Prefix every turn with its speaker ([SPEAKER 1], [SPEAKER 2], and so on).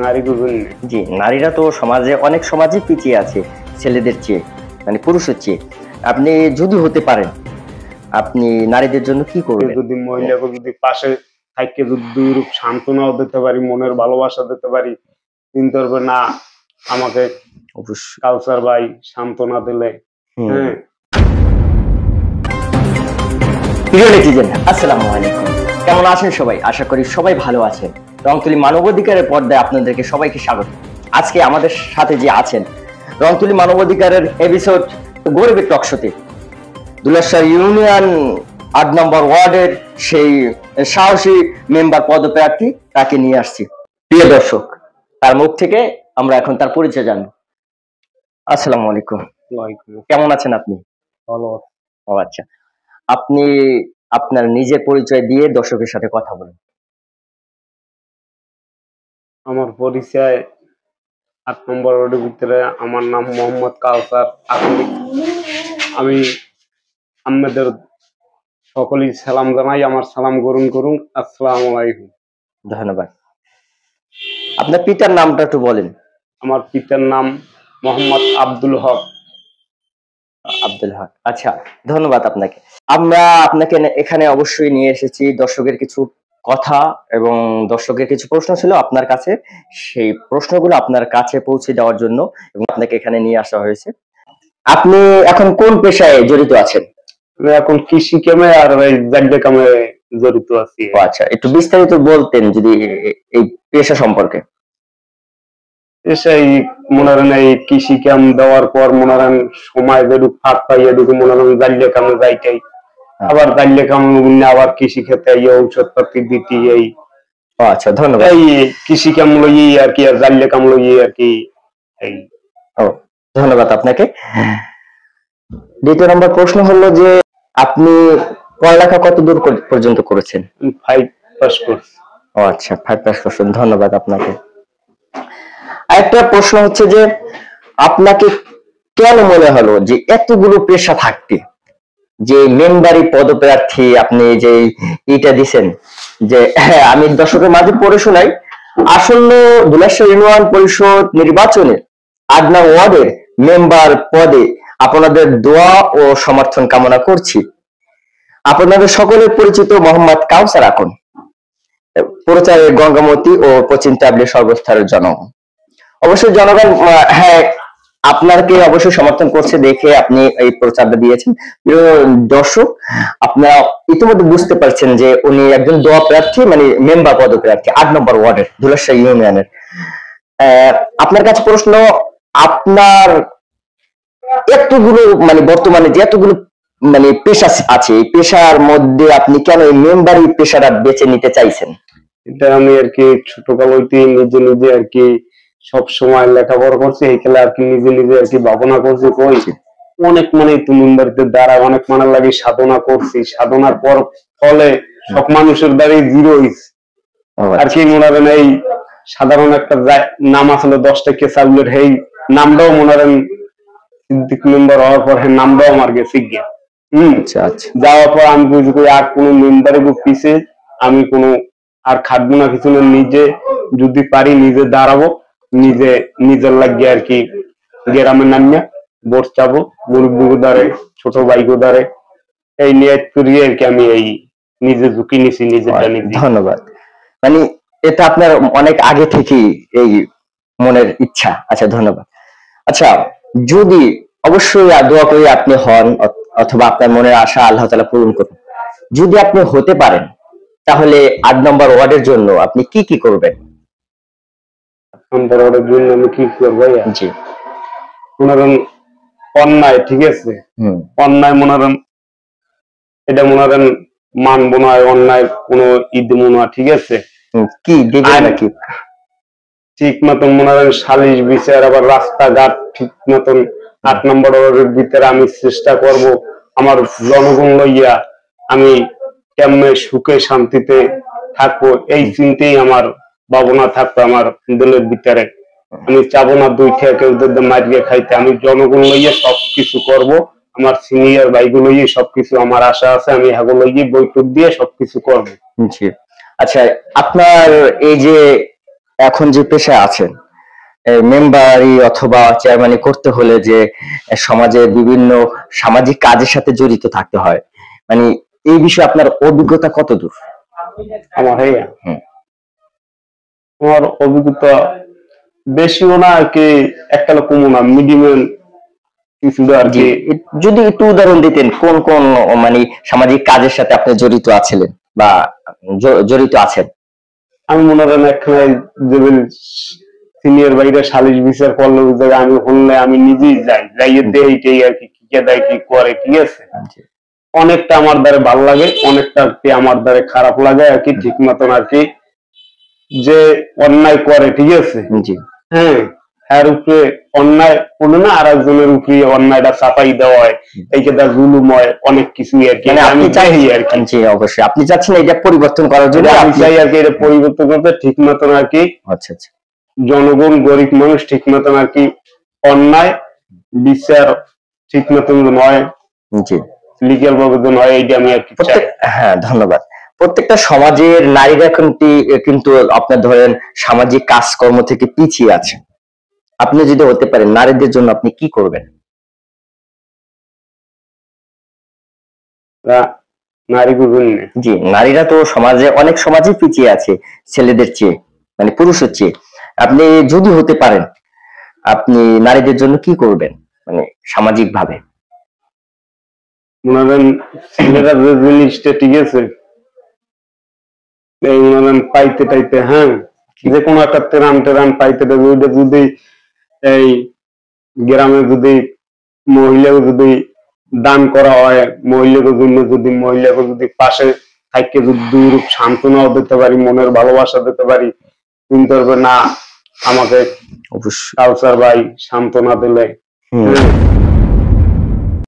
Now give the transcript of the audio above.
[SPEAKER 1] নারীদের জন্য।
[SPEAKER 2] জি, নারীরা তো অনেক সমাজে পিছিয়ে আছে ছেলেদের চেয়ে, মানে পুরুষের চেয়ে। আপনি যদি হতে পারেন, আপনি নারীদের জন্য কি করবেন?
[SPEAKER 1] যদি মহিলাকে যদি পাশে থাকতে যদি সান্ত্বনাও দিতে পারি, মনের ভালোবাসা দিতে পারি, চিন্তা করবে না আমাকে কাউসার ভাই সান্ত্বনা দিলে। হ্যাঁ,
[SPEAKER 2] প্রিয় নেটিজেন, আসসালামু আলাইকুম। কেমন আছেন সবাই? আশা করি সবাই ভালো আছেন। রংতুলি মানবাধিকারের পর্দায় আপনাদেরকে সবাইকে স্বাগত। আজকে আমাদের সাথে যে আছেন রংতুলি মানবাধিকারের এপিসোড গরিবের টকশোতে দুলাশার ইউনিয়ন ৮ নম্বর ওয়ার্ডের সেই সাহসী মেম্বার পদপ্রার্থী, তাকে নিয়ে আসছি। প্রিয় দর্শক, তার মুখ থেকে আমরা এখন তার পরিচয় জানবো। আসসালামু আলাইকুম। কেমন আছেন আপনি?
[SPEAKER 1] ভালো।
[SPEAKER 2] ও আচ্ছা, আপনি আপনার নিজের পরিচয় দিয়ে দর্শকের সাথে কথা বলুন।
[SPEAKER 1] আমার পরিচয় ৮ নম্বর ওয়ার্ডের ভিতরে, আমার নাম মোহাম্মদ কাউসার। আমি আপনাদের সকলেই সালাম জানাই, আমার সালাম গ্রহণ করুন। আসসালামু আলাইকুম।
[SPEAKER 2] ধন্যবাদ। আপনার পিতার নামটা একটু বলেন।
[SPEAKER 1] আমার পিতার নাম মোহাম্মদ আব্দুল হক।
[SPEAKER 2] আব্দুল হক, আচ্ছা, ধন্যবাদ আপনাকে। আমরা আপনাকে এখানে অবশ্যই নিয়ে এসেছি দর্শকের কিছু কথা এবং দর্শকের কিছু প্রশ্ন ছিল আপনার কাছে, সেই প্রশ্নগুলো আপনার কাছে পৌঁছে দেওয়ার জন্য এবং আপনাকে এখানে নিয়ে আসা হয়েছে। আপনি এখন কোন পেশায় জড়িত আছেন?
[SPEAKER 1] এখন কৃষি কামে আর জাগডে কামে জড়িত আছি।
[SPEAKER 2] আচ্ছা, একটু বিস্তারিত বলতেন যদি এই পেশা সম্পর্কে।
[SPEAKER 1] সেই মনে করেন এই কৃষি কাম দেওয়ার পর মনে করেন সময় যেটুকু ফাঁক পাই এটুকু মনে করেন জাগডে কামে যাইটাই, আবার জাগডে কামে আবার কৃষি ক্ষেত্রে ঔষধ পাতি দিতে। এই
[SPEAKER 2] আচ্ছা, ধন্যবাদ।
[SPEAKER 1] এই কৃষি কাম লই আর কি, আর জাগডে কাম লই আর কি। এই
[SPEAKER 2] ধন্যবাদ আপনাকে। দ্বিতীয় নম্বর প্রশ্ন হলো যে আপনি পড়ালেখা কত দূর পর্যন্ত করেছেন?
[SPEAKER 1] 5 পাস করছি।
[SPEAKER 2] আচ্ছা, 5 পাস করছেন, ধন্যবাদ আপনাকে। আরেকটা প্রশ্ন হচ্ছে যে আপনাকে কেন মনে হলো যে এতগুলো পেশা থাকতে যে মেম্বারি পদপ্রার্থী আপনি যে এটা দিছেন, যে আমি দর্শকের মাঝে পড়ে শোনাই। আসন্ন দুলাশার ইউনিয়ন পরিষদ নির্বাচনে ৮ নং ওয়ার্ডের মেম্বার পদে আপনাদের দোয়া ও সমর্থন কামনা করছি। আপনাদের সকলের পরিচিত মোহাম্মদ কাউসার আকন, প্রচারের গঙ্গামতি ও পশ্চিম ট্যাবলেট সর্বস্তরের জনগণ। অবশ্যই জনগণ হ্যাঁ আপনাকে অবশ্যই সমর্থন করছে দেখে আপনি এই প্রচারটা দিয়েছেন। দর্শক, আপনারা ইতিমধ্যে বুঝতে পারছেন যে উনি একজন দোয়া প্রার্থী, মানে মেম্বার পদপ্রার্থী ৮ নম্বর ওয়ার্ডের দুলাশার ইউনিয়নের। আপনার কাছে প্রশ্ন, আপনার এতগুলো মানে বর্তমানে যে এতগুলো মানে পেশা আছে, এই পেশার মধ্যে আপনি কেন এই মেম্বারি পেশাটা বেছে নিতে চাইছেন?
[SPEAKER 1] এটা আমি আর কি ছোটকাল হইতে নিজে নিজে আর কি সব সময় লেখাপড়া করছি, এই খেলা আর কি নিজে নিজে আর কি ভাবনা করছি। অনেক মানে তুমি বাড়িতে দ্বারা অনেক মানে লাগে সাধনা করছি, সাধনার পর ফলে সব মানুষের দ্বারাই জিরো হইছে আর কি। মনে করেন এই সাধারণ একটা নাম আসলে 10 টাকা চাউলের, এই নামটাও মনে করেন সিদ্দিক মেম্বার হওয়ার পর নামটাও আমার গেছে গিয়া। যাওয়ার পর আমি বুঝি করি আর কোনো মেম্বারের পিছে আমি কোনো আর খাটবো না কিছু না, নিজে যদি পারি নিজে দাঁড়াবো, নিজে নিজের লাগিয়ে আর কি গ্রামের নামিয়া ভোট চাবো, মুরব্বী দ্বারে ছোট ভাই দ্বারে, এই নিয়ে করিয়ে আর কি আমি এই নিজে ঝুঁকি নিছি নিজেরটা নিজে।
[SPEAKER 2] ধন্যবাদ। মানে এটা আপনার অনেক আগে থেকেই এই মনের ইচ্ছা। আচ্ছা, ধন্যবাদ। আচ্ছা, যদি অবশ্যই দোয়া করি আপনি হন অথবা আপনার মনের আশা আল্লাহ তাআলা পূরণ করুন, যদি আপনি হতে পারেন তাহলে ৮ নম্বর ওয়ার্ডের জন্য আপনি কি কি করবেন?
[SPEAKER 1] ৮ নম্বর ওয়ার্ডের জন্য আমি কি করবো?
[SPEAKER 2] জি,
[SPEAKER 1] মনে করেন অন্যায়, ঠিক আছে, অন্যায় মনে করেন এটা মনে করেন মানবো না, অন্যায় কোনো ঈদ মনে হয়, ঠিক আছে,
[SPEAKER 2] কি দিবেন নাকি
[SPEAKER 1] ঠিক মতন মনে করেন সালিশ বিচার, আবার রাস্তাঘাট ঠিক মতন ৮ নম্বর ওয়ার্ডের ভিতরে আমি চেষ্টা করব আমার জনগণ লইয়া আমি কেমনে সুখে শান্তিতে থাকবো, এই চিন্তাই আমার ভাবনা থাকতো আমার দিলের ভিতরে। আমি চাবো না 2 টাকা কেউ মারিয়ে খাইতে, আমি জনগণ লইয়া সবকিছু করব, আমার সিনিয়র ভাইগুলো লইয়ে সবকিছু আমার আশা আছে, আমি এগুলো লইয়ে বৈঠক দিয়ে সবকিছু করবো।
[SPEAKER 2] জি, আচ্ছা, আপনার এই যে এখন যে পেশায় আছেন, মেম্বারি অথবা চেয়ারম্যানি করতে হলে যে সমাজে বিভিন্ন সামাজিক কাজের সাথে জড়িত থাকতে হয়, মানে এই বিষয়ে আপনার অভিজ্ঞতা কত দূর?
[SPEAKER 1] আমার ভাইয়া,
[SPEAKER 2] হুম।
[SPEAKER 1] আমার অভিজ্ঞতা বেশিও না আর কি, একটা কমও না, মিডিয়াম কিছুটা আর
[SPEAKER 2] জি,
[SPEAKER 1] কি।
[SPEAKER 2] যদি একটু উদাহরণ দিতেন কোন কোন মানে সামাজিক কাজের সাথে আপনি জড়িত আছিলেন বা জড়িত আছেন?
[SPEAKER 1] আমি মনে করেন এখানে যেমন সিনিয়র বাইরে সালিশ বিচার করলে ওই জায়গায় আমি হলে আমি নিজেই যাই, যাইয়ে দেই আর কি, কি দেয় কি করে, ঠিক আছে।
[SPEAKER 2] জি।
[SPEAKER 1] অনেকটা আমার দ্বারা ভালো লাগে, অনেকটা আর কি আমার দ্বারা খারাপ লাগে আর কি, ঠিক মতন আর কি যে অন্যায় করে, ঠিক আছে।
[SPEAKER 2] জি।
[SPEAKER 1] হ্যাঁ, এর উপরে অন্যায় কোনো না, আর একজনের উপরে অন্যায়টা চাপাই দেওয়া হয়, এইটা জুলুম হয়, অনেক কিছুই আর কি।
[SPEAKER 2] মানে
[SPEAKER 1] আমি
[SPEAKER 2] আপনি চাই
[SPEAKER 1] চাই আর কি,
[SPEAKER 2] জি অবশ্যই আপনি চাচ্ছেন এটা পরিবর্তন করার জন্য,
[SPEAKER 1] আমি
[SPEAKER 2] আপনি
[SPEAKER 1] চাই আর কি এটা পরিবর্তন করতে, ঠিক মতন আর কি
[SPEAKER 2] আচ্ছা আচ্ছা
[SPEAKER 1] জনগণ গরিব মানুষ ঠিক মতন আর কি অন্যায় বিচার ঠিক মতন নয়,
[SPEAKER 2] জি
[SPEAKER 1] লিগ্যাল ভাবে যেন হয়, এইটা আমি আর কি চাই।
[SPEAKER 2] হ্যাঁ ধন্যবাদ। প্রত্যেকটা সমাজের নারীরা কিন্তু আপনার ধরেন সামাজিক কাজকর্ম থেকে পিছিয়ে আছে। আপনি যদি হতে পারেন নারীদের জন্য আপনি কি করবেন?
[SPEAKER 1] নারীদের জন্য
[SPEAKER 2] জি, নারীরা তো সমাজে অনেক সমাজে পিছিয়ে আছে ছেলেদের চেয়ে, মানে পুরুষের চেয়ে। আপনি যদি হতে পারেন আপনি নারীদের জন্য কি করবেন, মানে সামাজিক ভাবে?
[SPEAKER 1] মনে করেন ছেলেরা যে জিনিসটা, ঠিক আছে, এই মনে করেন পাইতে টাইতে, হ্যাঁ, যে কোনো একটা ত্রাণ টেরান পাইতে টাইতে, ওইটা যদি এই গ্রামে যদি মহিলাকে যদি দান করা হয়, মহিলাদের জন্য যদি মহিলাকে যদি পাশে থাকতে যদি দুইরূপ সান্ত্বনাও দিতে পারি, মনের ভালোবাসা দিতে পারি, চিন্তা করবে না আমাকে
[SPEAKER 2] অবশ্যই
[SPEAKER 1] কালচার ভাই সান্ত্বনা দিলে,
[SPEAKER 2] হুম।
[SPEAKER 1] হ্যাঁ,